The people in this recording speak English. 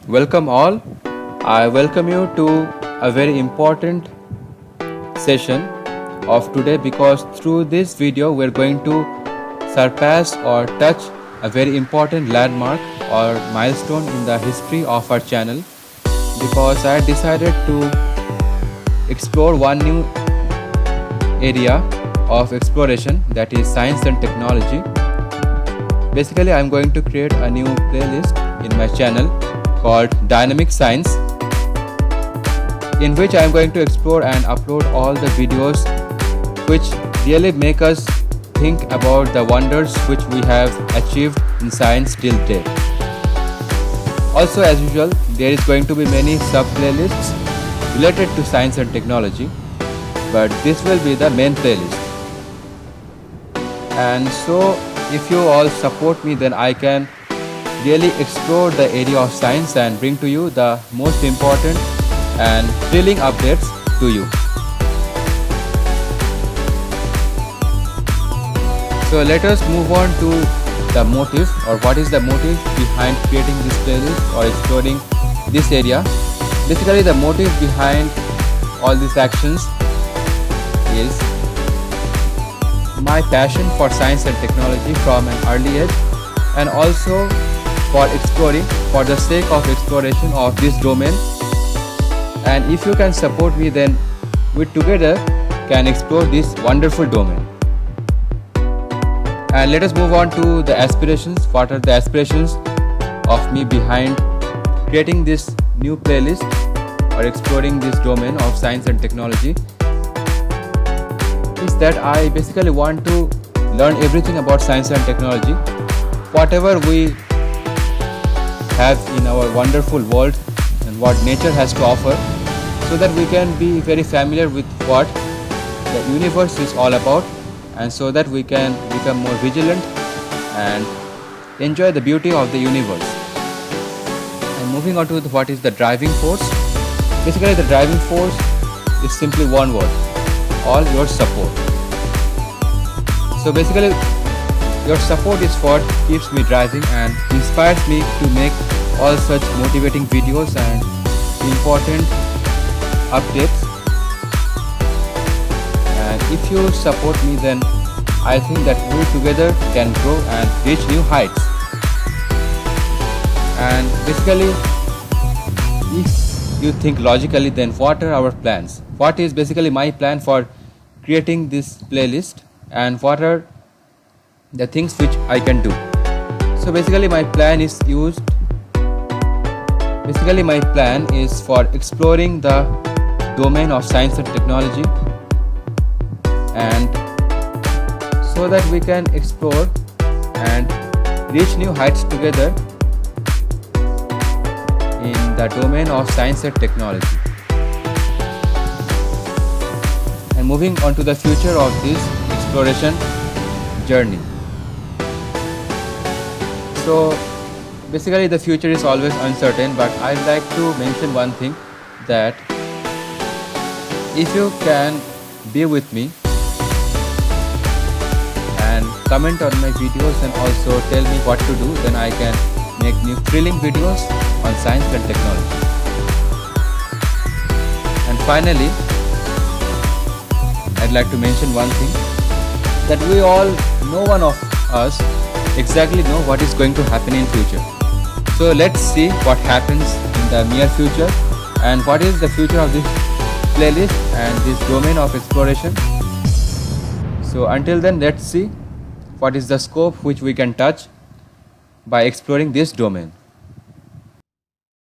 Welcome all. I welcome you to a very important session of today because through this video we're going to surpass or touch a very important landmark or milestone in the history of our channel because I decided to explore one new area of exploration, that is science and technology. Basically, I'm going to create a new playlist in my channel called Dynamic Science, in which I'm going to explore and upload all the videos which really make us think about the wonders which we have achieved in science till date. Also, as usual, there is going to be many sub-playlists related to science and technology, but this will be the main playlist. And so, if you all support me, then I can really explore the area of science and bring to you the most important and thrilling updates to you. So let us move on to the motive, or what is the motive behind creating this playlist or exploring this area. Basically, the motive behind all these actions is my passion for science and technology from an early age, and also for exploring, for the sake of exploration of this domain. And if you can support me, then we together can explore this wonderful domain. And let us move on to the aspirations. What are the aspirations of me behind creating this new playlist or exploring this domain of science and technology? Is that I basically want to learn everything about science and technology, whatever we have in our wonderful world and what nature has to offer, so that we can be very familiar with what the universe is all about, and so that we can become more vigilant and enjoy the beauty of the universe. And moving on to what is the driving force. Basically, the driving force is simply one word: all your support. So basically, your support is what keeps me driving and inspires me to make all such motivating videos and important updates. And if you support me, then I think that we together can grow and reach new heights. And basically, if you think logically, then what are our plans? What is basically my plan for creating this playlist, and what are the things which I can do? So basically my plan is for exploring the domain of science and technology, and so that we can explore and reach new heights together in the domain of science and technology. And moving on to the future of this exploration journey. So basically the future is always uncertain, but I'd like to mention one thing, that if you can be with me and comment on my videos and also tell me what to do, then I can make new thrilling videos on science and technology. And finally, I'd like to mention one thing, that we all, no one of us exactly know what is going to happen in future. So let's see what happens in the near future and what is the future of this playlist and this domain of exploration. So until then, let's see what is the scope which we can touch by exploring this domain.